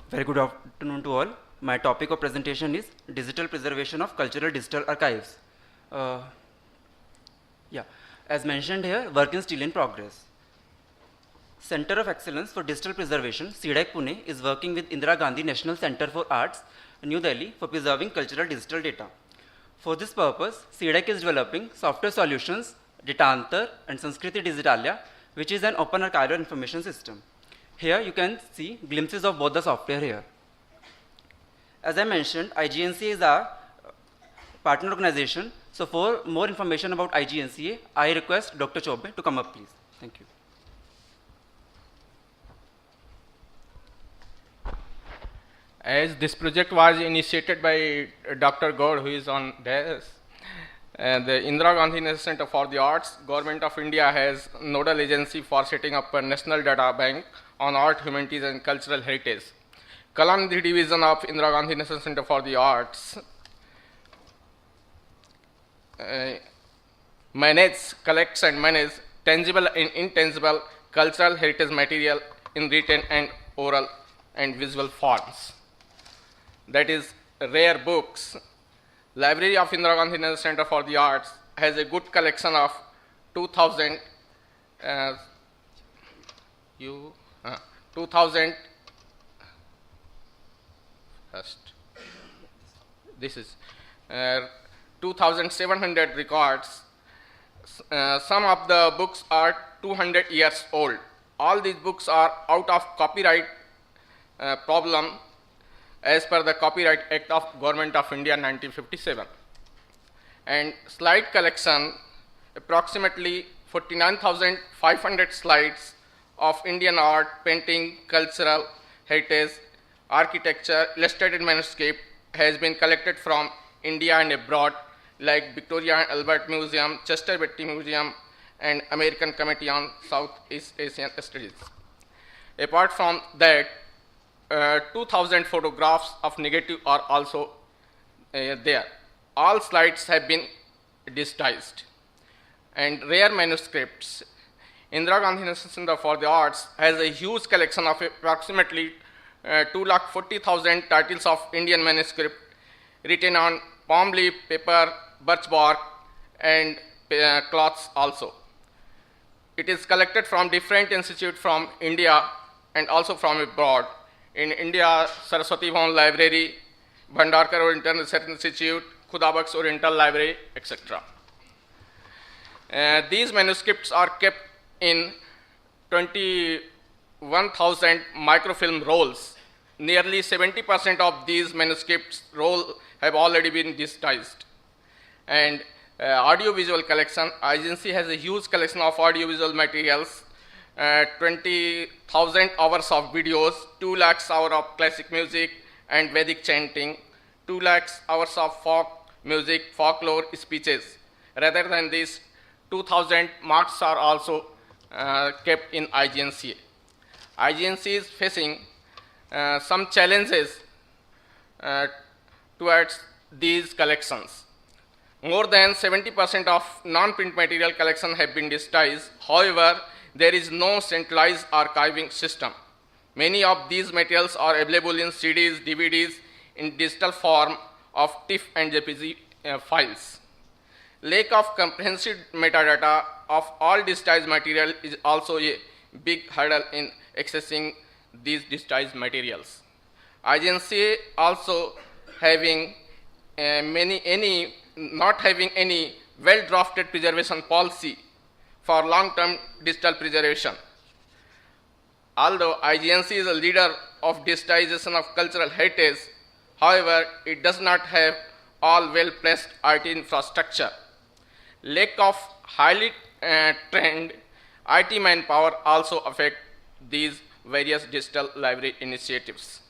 Very good afternoon to all. My topic of presentation is digital preservation of cultural digital archives. Uh, yeah, as mentioned here, work is still in progress. Center of Excellence for Digital Preservation, CDAC Pune, is working with Indira Gandhi National Center for Arts, New Delhi, for preserving cultural digital data. For this purpose, CDAC is developing software solutions, Datantar and Sanskriti Digitalia, which is an open archival information system. Here you can see glimpses of both the software here. As I mentioned, IGNCA is our partner organization. So for more information about IGNCA, I request Dr. Chobe to come up, please. Thank you. As this project was initiated by Dr. Gaur, who is on this, the Indira Gandhi National Center for the Arts, Government of India has nodal agency for setting up a national data bank on art, humanities and cultural heritage. Kalanidhi division of Indira Gandhi National Center for the Arts collects and manage tangible and intangible cultural heritage material in written and oral and visual forms. That is, rare books. Library of Indira Gandhi National Center for the Arts has a good collection of 2,000 this is 2,700 records. Some of the books are 200 years old. All these books are out of copyright problem as per the Copyright Act of Government of India 1957. And slide collection, approximately 49,500 slides of Indian art, painting, cultural heritage, architecture, illustrated manuscript has been collected from India and abroad, like Victoria and Albert Museum, Chester Beatty Museum, and American Committee on Southeast Asian Studies. Apart from that, 2,000 photographs of negative are also there. All slides have been digitized. And rare manuscripts. Indira Gandhi National Center for the Arts has a huge collection of approximately 240,000 titles of Indian manuscript written on palm leaf, paper, birch bark, and cloths also. It is collected from different institutes from India and also from abroad. In India, Saraswati Bhavan Library, Bhandarkar Oriental Research Institute, Khudabakhsh Oriental Library, etc. These manuscripts are kept in 21,000 microfilm rolls. Nearly 70% of these manuscripts roll have already been digitized. And audiovisual collection, agency has a huge collection of audiovisual materials, 20,000 hours of videos, 2 lakhs hours of classic music and Vedic chanting, 2 lakhs hours of folk music, folklore speeches. Rather than this, 2,000 marks are also kept in IGNCA. IGNCA is facing some challenges towards these collections. More than 70% of non-print material collection have been digitized. However, there is no centralized archiving system. Many of these materials are available in CDs, DVDs in digital form of TIFF and JPG files. Lack of comprehensive metadata of all digitized material is also a big hurdle in accessing these digitized materials. IGNCA also having not having any well-drafted preservation policy for long-term digital preservation. Although IGNCA is a leader of digitization of cultural heritage, however, it does not have all well-placed IT infrastructure. Lack of highly trained IT manpower also affect these various digital library initiatives.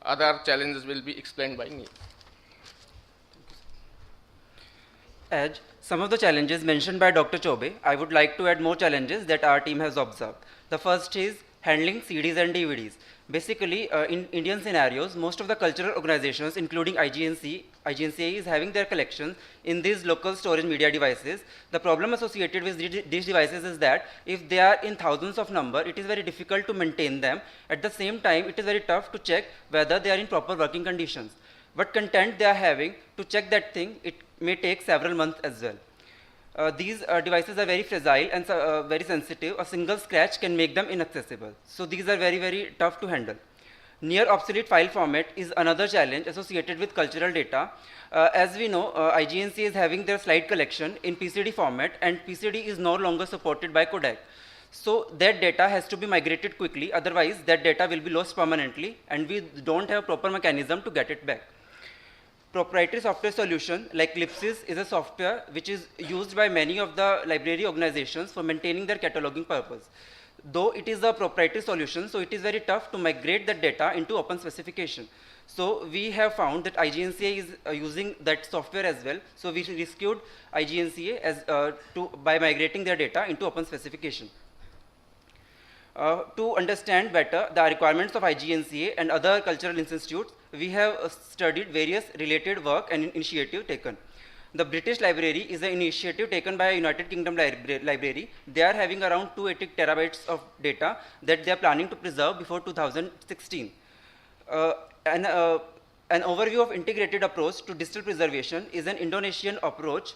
Other challenges will be explained by me. As some of the challenges mentioned by Dr. Chobe, I would like to add more challenges that our team has observed. The first is handling CDs and DVDs. Basically, in Indian scenarios, most of the cultural organizations, including IGNCA is having their collections in these local storage media devices. The problem associated with these devices is that if they are in thousands of number, it is very difficult to maintain them. At the same time, it is very tough to check whether they are in proper working conditions. What content they are having, to check that thing, it may take several months as well. These devices are very fragile and very sensitive. A single scratch can make them inaccessible. So these are very, very tough to handle. Near obsolete file format is another challenge associated with cultural data. As we know, IGNC is having their slide collection in PCD format, and PCD is no longer supported by codec. So that data has to be migrated quickly, otherwise that data will be lost permanently, and we don't have proper mechanism to get it back. Proprietary software solution like Lipsys is a software which is used by many of the library organizations for maintaining their cataloging purpose. Though it is a proprietary solution, so it is very tough to migrate that data into open specification. So we have found that IGNCA is using that software as well. So we rescued IGNCA as, by migrating their data into open specification. To understand better the requirements of IGNCA and other cultural institutes, we have studied various related work and initiative taken. The British Library is an initiative taken by United Kingdom Library. They are having around 280 terabytes of data that they are planning to preserve before 2016. An overview of integrated approach to digital preservation is an Indonesian approach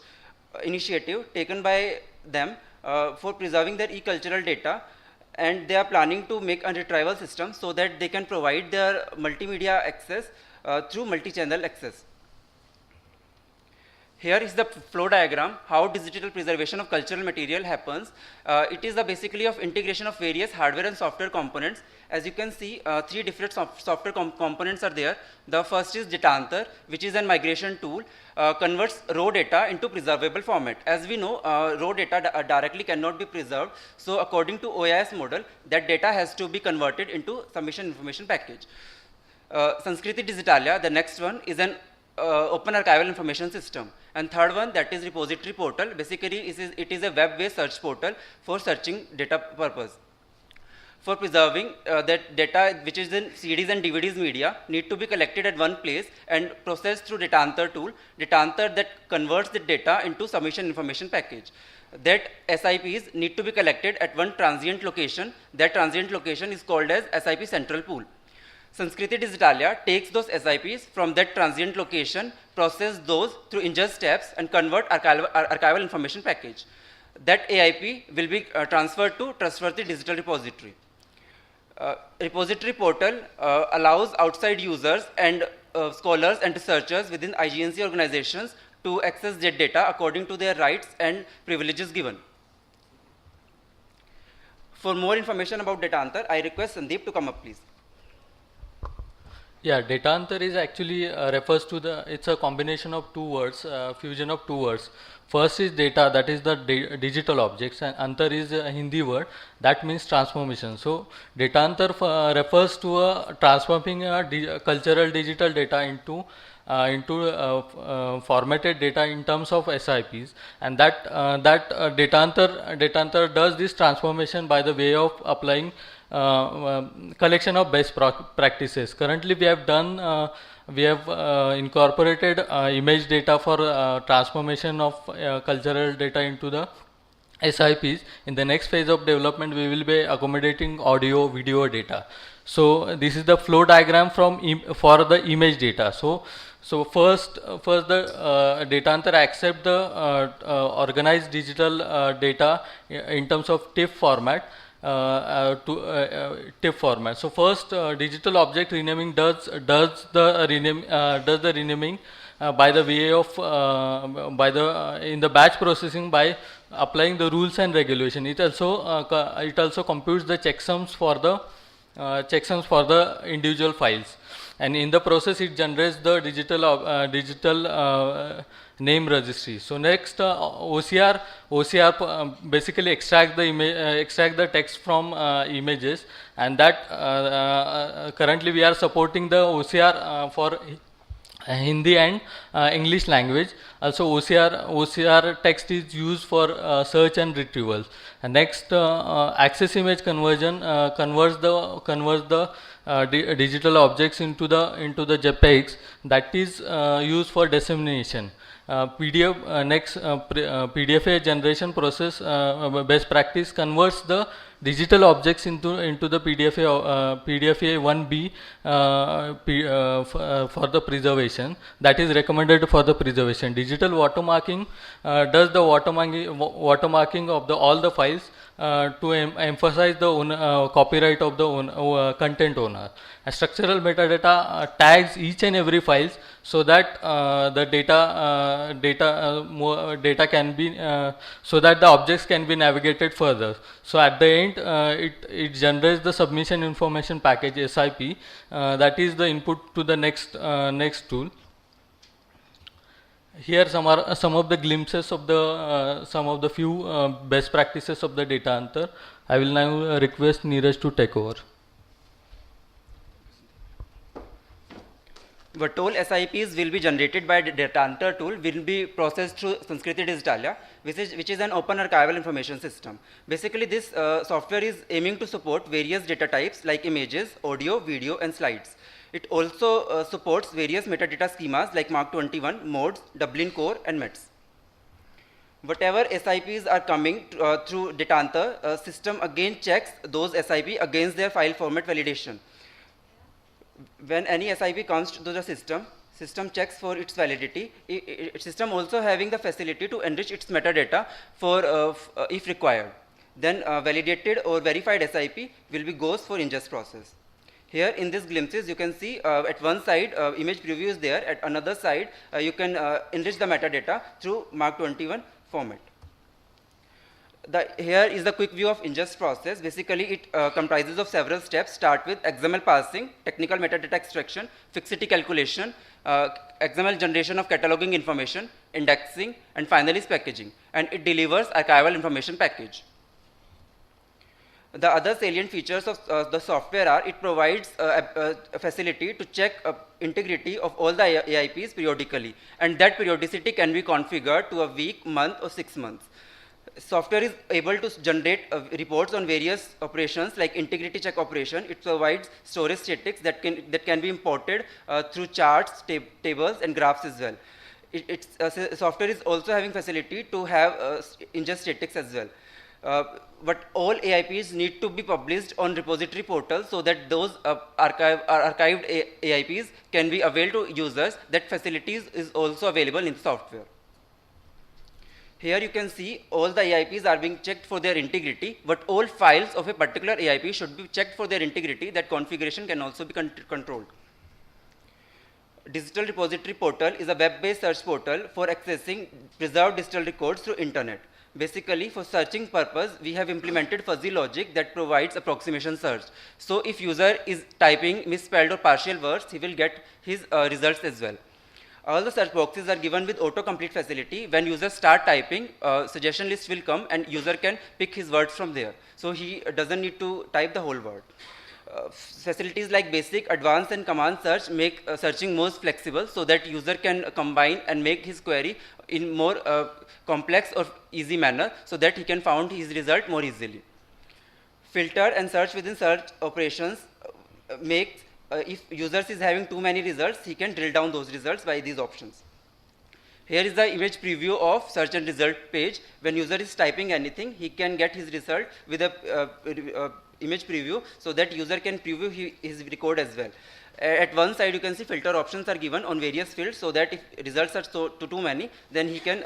initiative taken by them for preserving their e-cultural data, and they are planning to make a retrieval system so that they can provide their multimedia access through multi-channel access. Here is the flow diagram, how digital preservation of cultural material happens. It is basically of integration of various hardware and software components. As you can see, three different software components are there. The first is Datantar, which is a migration tool, converts raw data into preservable format. As we know, raw data directly cannot be preserved. So according to OAIS model, that data has to be converted into submission information package. Sanskriti Digitalia, the next one, is an open archival information system. And third one, that is repository portal. Basically, it is a web-based search portal for searching data purpose. For preserving that data which is in CDs and DVDs media need to be collected at one place and processed through Datantar tool. Datantar that converts the data into submission information package. That SIPs need to be collected at one transient location. That transient location is called as SIP central pool. Sanskriti Digitalia takes those SIPs from that transient location, process those through ingest steps, and convert archival information package. That AIP will be transferred to trustworthy digital repository. Repository portal allows outside users and scholars and researchers within IGNC organizations to access their data according to their rights and privileges given. For more information about Datantar, I request Sandeep to come up, please. Yeah, Datantar is actually refers to it's a combination of two words, fusion of two words. First is data, that is the digital objects, and antar is a Hindi word, that means transformation. So Datantar refers to transforming cultural digital data into formatted data in terms of SIPs, and that Datantar does this transformation by the way of applying collection of best practices. Currently, we have incorporated image data for transformation of cultural data into the SIPs. In the next phase of development, we will be accommodating audio, video data. So this is the flow diagram for the image data. So first the Datantar accept the organized digital data in terms of TIFF format. TIFF format. So first, digital object renaming does the renaming by the way of in the batch processing by applying the rules and regulation. It also computes the checksums for the individual files, and in the process it generates the digital name registry. So next, OCR basically extract the text from images, and that currently we are supporting the OCR for Hindi and English language. Also OCR text is used for search and retrieval. And next, access image conversion converts the digital objects into the JPEGs, that is used for dissemination. PDFA generation process, best practice converts the digital objects into the PDFA 1B for the preservation, that is recommended for the preservation. Digital watermarking does the watermarking of all the files to emphasize the copyright of the content owner. A structural metadata tags each and every files, so that the data can be so that the objects can be navigated further. So at the end, it generates the submission information package SIP, that is the input to the next tool. Here some of the glimpses of the some of the few best practices of the data antar. I will now request Neeraj to take over. What all SIPs will be generated by the Datantar tool will be processed through Sanskriti Digitalia, which is an open archival information system. Basically, this software is aiming to support various data types like images, audio, video, and slides. It also supports various metadata schemas like Mark 21, modes, Dublin Core, and METS. Whatever SIPs are coming through Datantar, system again checks those SIP against their file format validation. When any SIP comes to the system checks for its validity. System also having the facility to enrich its metadata for if required. Then validated or verified SIP will be goes for ingest process. Here in these glimpses you can see at one side image preview is there, at another side you can enrich the metadata through Mark 21 format. Here is the quick view of ingest process. Basically, it comprises of several steps. Start with XML parsing, technical metadata extraction, fixity calculation, XML generation of cataloging information, indexing, and finally packaging. And it delivers archival information package. The other salient features of the software are it provides a facility to check integrity of all the AIPs periodically, and that periodicity can be configured to a week, month, or 6 months. Software is able to generate reports on various operations like integrity check operation. It provides storage statistics that can be imported through charts, tables, and graphs as well. Software is also having facility to have ingest statistics as well. But all AIPs need to be published on repository portal so that those archived AIPs can be availed to users. That facilities is also available in the software. Here you can see all the AIPs are being checked for their integrity, but all files of a particular AIP should be checked for their integrity. That configuration can also be controlled. Digital Repository Portal is a web-based search portal for accessing preserved digital records through internet. Basically, for searching purpose, we have implemented fuzzy logic that provides approximation search. So if user is typing misspelled or partial words, he will get his results as well. All the search boxes are given with autocomplete facility. When users start typing, suggestion list will come and user can pick his words from there. So he doesn't need to type the whole word. Facilities like basic, advanced, and command search make searching more flexible so that user can combine and make his query in more complex or easy manner so that he can find his result more easily. Filter and search within search operations make if users is having too many results, he can drill down those results by these options. Here is the image preview of search and result page. When user is typing anything, he can get his result with a image preview so that user can preview his record as well. At one side you can see filter options are given on various fields so that if results are too many, then he can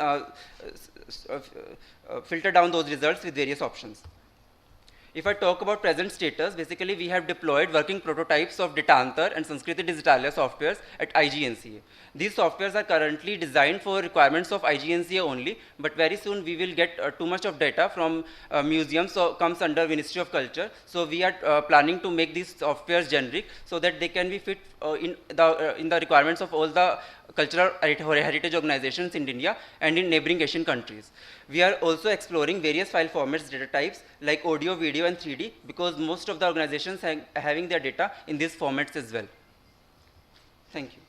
filter down those results with various options. If I talk about present status, basically we have deployed working prototypes of Datantar and Sanskriti Digitalia softwares at IGNCA. These softwares are currently designed for requirements of IGNCA only, but very soon we will get too much of data from museums, so comes under Ministry of Culture. So we are planning to make these softwares generic so that they can be fit in the requirements of all the cultural heritage organizations in India and in neighboring Asian countries. We are also exploring various file formats, data types like audio, video, and 3D because most of the organizations are having their data in these formats as well. Thank you.